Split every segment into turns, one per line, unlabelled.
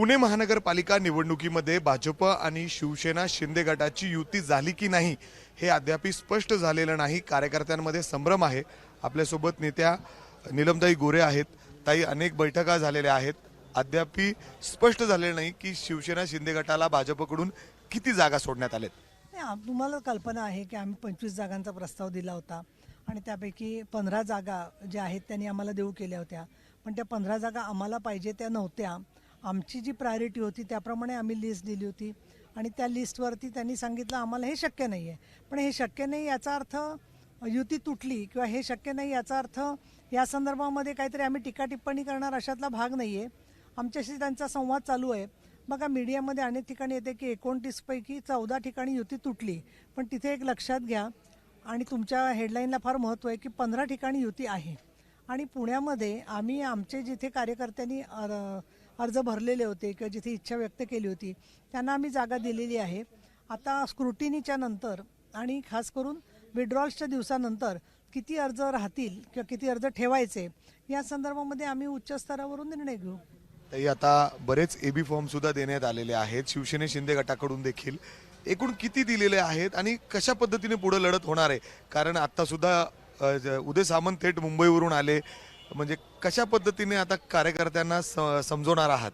पुणे महानगरपालिका निवडणुकीमध्ये भाजप आणि शिवसेना शिंदे गटाची युती झाली की नाही हे अद्याप स्पष्ट झालेलं नाही। कार्यकर्त्यांमध्ये संभ्रम आहे। आपल्यासोबत नेत्या नीलमताई गोरे आहेत। ताई, अनेक बैठका झालेल्या आहेत, अद्याप स्पष्ट झालेलं नाही की शिवसेना शिंदे गटाला भाजपकडून किती जागा सोडण्यात आलेत।
तुम्हाला कल्पना आहे की आम्ही 25 जागांचा प्रस्ताव दिला होता आणि त्यापैकी 15 जागा ज्या आहेत त्यांनी आम्हाला देऊ केल्या होत्या, पण त्या 15 जागा आम्हाला पाहिजे त्या नव्हत्या। आमची जी प्रायोरिटी होती त्याप्रमाणे आम्ही लिस्ट दिली होती आणि त्या लिस्टवरती त्यांनी सांगितलं आम्हाला हे शक्य नाही आहे। पण हे शक्य नाही याचा अर्थ युती तुटली किंवा हे शक्य नाही याचा अर्थ या संदर्भामध्ये काहीतरी आम्ही टीका टिप्पणी करणार अशातला भाग नाही आहे। आमच्याशी त्यांचा संवाद चालू आहे। बघा, मीडियामध्ये अनेक ठिकाणी येते की 29 पैकी 14 ठिकाणी युती तुटली, पण तिथे एक लक्षात घ्या आणि तुमच्या हेडलाईनला फार महत्त्व आहे की 15 ठिकाणी युती आहे। आणि पुण्यामध्ये आम्ही आमचे जिथे कार्यकर्त्यांनी अर्ज भरलेले होते किंवा जिथे इच्छा व्यक्त केली होती त्यांना आम्ही जागा दिलेली आहे। आता स्क्रुटिनीच्या नंतर आणि खास करून विड्रॉल्सच्या दिवसानंतर किती अर्ज राहतील किंवा किती अर्ज ठेवायचे या संदर्भामध्ये आम्ही उच्च स्तरावरून निर्णय घेऊ।
ताई, आता बरेच एबी फॉर्म सुद्धा देण्यात आलेले आहेत शिवसेने शिंदे गटाकडून देखील। एकूण किती दिलेले आहेत आणि कशा पद्धतीने पुढे लढत होणार आहे? कारण आता सुद्धा उदय सामंत थेट मुंबईवरून आले, म्हणजे कशा पद्धतीने आता कार्यकर्त्यांना समजवणार आहात?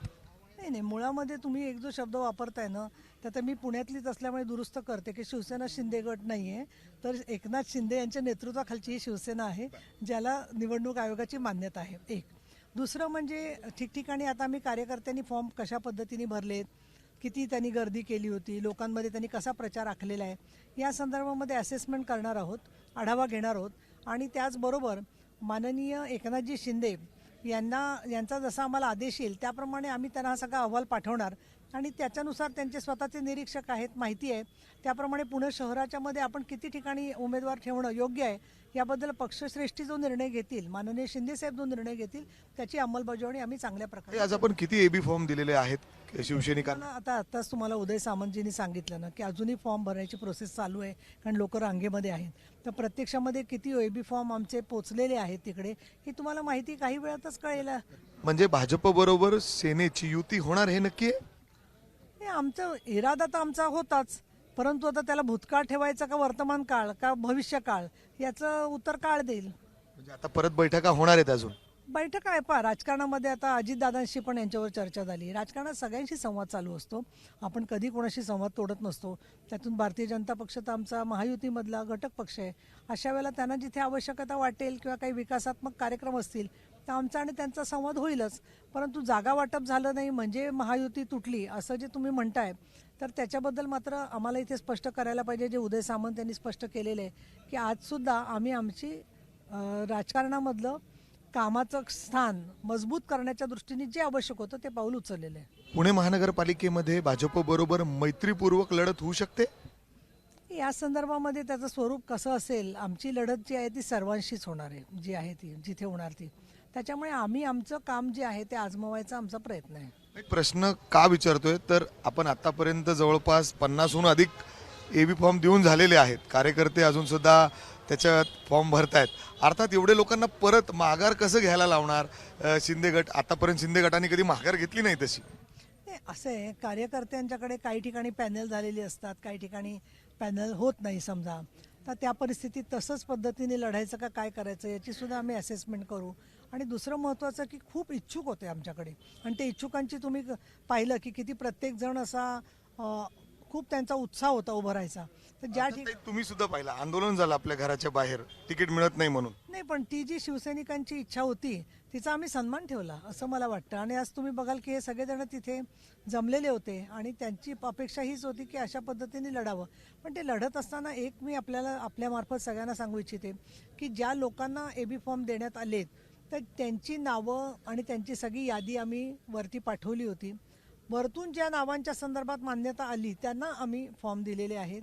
नाही, मुळामध्ये तुम्ही एक जो शब्द वापरताय ना तर मी पुण्यातलीच असल्यामुळे दुरुस्त करते की शिवसेना शिंदे गट नाही आहे, तर एकनाथ शिंदे यांच्या नेतृत्वाखालची ही शिवसेना आहे ज्याला निवडणूक आयोगाची मान्यता आहे। एक दुसरं म्हणजे ठिकठिकाणी आता आम्ही कार्यकर्त्यांनी फॉर्म कशा पद्धतीने भरलेत, किती त्यांनी गर्दी केली होती, लोकांमध्ये त्यांनी कसा प्रचार आखलेला आहे या संदर्भामध्ये असेसमेंट करणार आहोत, आढावा घेणार आहोत। आणि त्याचबरोबर माननीय एकनाथजी शिंदे यांचा जसा आम्हाला आदेश येईल त्याप्रमाणे आम्ही त्यांना हा सगळा अहवाल पाठवणार आणि त्याच्यानुसार त्यांचे स्वतःचे निरीक्षक आहेत, माहिती आहे त्याप्रमाणे पुणे शहराच्या मध्ये आपण किती ठिकाणी उमेदवार ठेवणं योग्य आहे याबद्दल पक्षश्रेष्ठी जो निर्णय घेतील, माननीय शिंदे साहेब जो निर्णय घेतील त्याची अंमलबजावणी आम्ही चांगल्या प्रकारे।
आज आपण किती एबी फॉर्म दिलेले आहेत शिवसैनिकांना?
आताच तुम्हाला उदय सामंतजींनी सांगितलं ना की अजूनही फॉर्म भरायची प्रोसेस चालू आहे कारण लोक रांगेमध्ये आहेत। तर प्रत्यक्षामध्ये किती एबी फॉर्म आमचे पोचलेले आहेत तिकडे ही तुम्हाला माहिती काही वेळातच कळेल।
म्हणजे भाजप बरोबर सेनेची युती होणार हे नक्की आहे?
आमचा इरादा तर आमचा होताच, परंतु आता त्याला भूतकाळ ठेवायचा का वर्तमान काळ का भविष्य काळ याचं उत्तर काळ देईल।
म्हणजे आता परत बैठका होणार आहेत अजून?
बैठक आहे राजकारणामध्ये आता अजितदादांशी पण यांच्यावर चर्चा झाली। राजकारणात सगळ्यांशी संवाद चालू असतो, आपण कधी कोणाशी संवाद तोडत नसतो। त्यातून भारतीय जनता पक्ष तर आमचा महायुतीमधला घटक पक्ष आहे। अशा वेळेला त्यांना जिथे आवश्यकता वाटेल किंवा काही विकासात्मक कार्यक्रम असतील तर आमचा आणि त्यांचा संवाद होईलच। परंतु जागा वाटप झालं नाही म्हणजे महायुती तुटली असं जे तुम्ही म्हणताय तर त्याच्याबद्दल मात्र आम्हाला इथे स्पष्ट करायला पाहिजे, जे उदय सामंत यांनी स्पष्ट केलेलं आहे की आजसुद्धा आम्ही आमची राजकारणामधलं कामाचं स्थान मजबूत करण्याच्या दृष्टीने जे आवश्यक होतं ते पाऊल उचललेलं आहे।
पुणे महानगरपालिकेमध्ये भाजप बरोबर मैत्रीपूर्वक लढत होऊ शकते?
या संदर्भामध्ये त्याचं स्वरूप कसं असेल, आमची लढत जी आहे ती सर्वांशीच होणार आहे, जी आहे ती जिथे होणार ती। त्याच्यामुळे आम्ही आमचं काम जे आहे ते आजमावायचा आमचा प्रयत्न आहे।
एक प्रश्न का विचारतोय तर आपण आतापर्यंत जवळपास 50हून अधिक एबी फॉर्म देऊन झालेले आहेत। कार्यकर्ते अजून सुद्धा त्याच्यात फॉर्म भरतायत। अर्थात एवढे लोकांना परत माघार कसं घ्यायला लावणार शिंदे गट? आतापर्यंत शिंदे गटाने कधी माघार घेतली नाही तशी।
असं आहे, कार्यकर्त्यांच्याकडे काही ठिकाणी पॅनल झालेली असतात, काही ठिकाणी पॅनल होत नाही समजा, तर त्या परिस्थितीत तसंच पद्धतीने लढायचं का काय करायचं याची सुद्धा आम्ही असेसमेंट करू। आणि दुसरं महत्त्वाचं की खूप इच्छुक होते आमच्याकडे आणि ते इच्छुकांची तुम्ही पाहिलं की किती प्रत्येकजण असा खूप त्यांचा उत्साह होता उभं राहायचा। तर ज्या ठिकाणी
तुम्ही सुद्धा पाहिलं आंदोलन झालं आपल्या घराच्या बाहेर तिकीट मिळत नाही म्हणून,
नाही पण ती जी शिवसैनिकांची इच्छा होती तिचा आम्ही सन्मान ठेवला असं मला वाटतं। आणि आज तुम्ही बघाल की हे सगळेजण तिथे जमलेले होते आणि त्यांची अपेक्षा हीच होती की अशा पद्धतीने लढावं। पण ते लढत असताना एक मी आपल्यामार्फत सगळ्यांना सांगू इच्छिते की ज्या लोकांना एबी फॉर्म देण्यात आलेत तर त्यांची नावं आणि त्यांची सगळी यादी आम्ही वरती पाठवली होती। वरतून ज्या नावांच्या संदर्भात मान्यता आली त्यांना आम्ही फॉर्म दिलेले आहेत।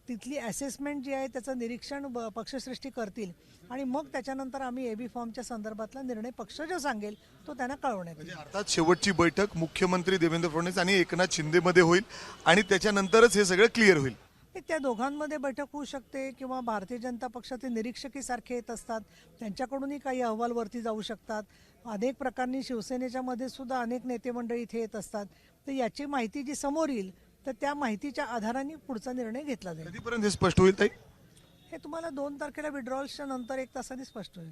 तिथली असेसमेंट जी आहे त्याचं निरीक्षण पक्षश्रेष्ठी करतील आणि मग त्याच्यानंतर आम्ही एबी फॉर्मच्या संदर्भातला निर्णय पक्ष जो सांगेल तो त्यांना कळवण्यात येईल।
अर्थात शेवटची बैठक मुख्यमंत्री देवेंद्र फडणवीस आणि एकनाथ शिंदे मध्ये होईल आणि त्याच्यानंतरच हे सगळं क्लिअर होईल।
त्या दोघांमध्ये बैठक होऊ शकते किंवा भारतीय जनता पक्षाचे निरीक्षकही सारखे येत असतात, त्यांच्याकडूनही काही अहवाल वरती जाऊ शकतात। अनेक प्रकारांनी शिवसेनेच्या मध्ये सुद्धा अनेक नेते मंडळी इथे येत असतात. तर याची माहिती जी समोर येईल तर त्या माहितीच्या आधाराने पुढचा निर्णय घेतला जाईल.
कधीपर्यंत हे स्पष्ट होईल ताई?
हे तुम्हाला 2 तारखेला विड्रॉल्सच्या नंतर 1 तासाने स्पष्ट होईल.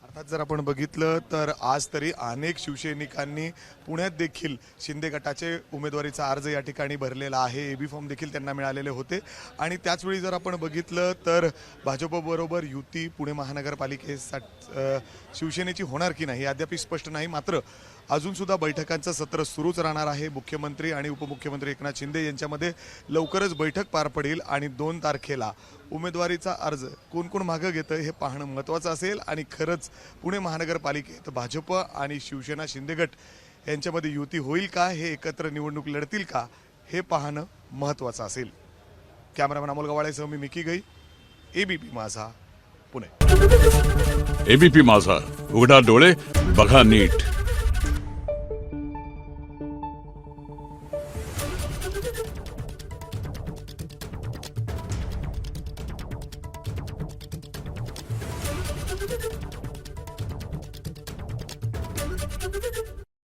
अर्थात जर आपण बघितलं तर आज तरी अनेक शिवसैनिकांनी पुण्यात देखील शिंदे गटाचे उमेदवारीचा अर्ज या ठिकाणी भरलेला आहे. एबी फॉर्म देखील त्यांना मिळालेले होते आणि त्याचवेळी जर आपण बघितलं तर भाजपबरोबर युती पुणे महानगरपालिकेसाठी शिवसेनेची होणार की नाही अद्याप स्पष्ट नाही. मात्र अजून सुद्धा बैठकांचं सत्र सुरूच राहणार आहे. मुख्यमंत्री आणि उपमुख्यमंत्री एकनाथ शिंदे यांच्यामध्ये लवकरच बैठक पार पडेल आणि 2 तारखेला उमेदवारीचा अर्ज कोण कोण मागं घेतं हे पाहणं महत्त्वाचं असेल. आणि खरंच पुणे महानगरपालिकेत भाजप आणि शिवसेना शिंदे गट यांच्यामध्ये युती होईल का, हे एकत्र निवडणूक लढतील का, हे पाहणं महत्त्वाचं असेल. कॅमेरामॅन अमोल गवाळेसह मी मिकी गई, एबीपी माझा, पुणे.
एबीपी माझा, उघडा डोळे बघा नीट.
Thank you.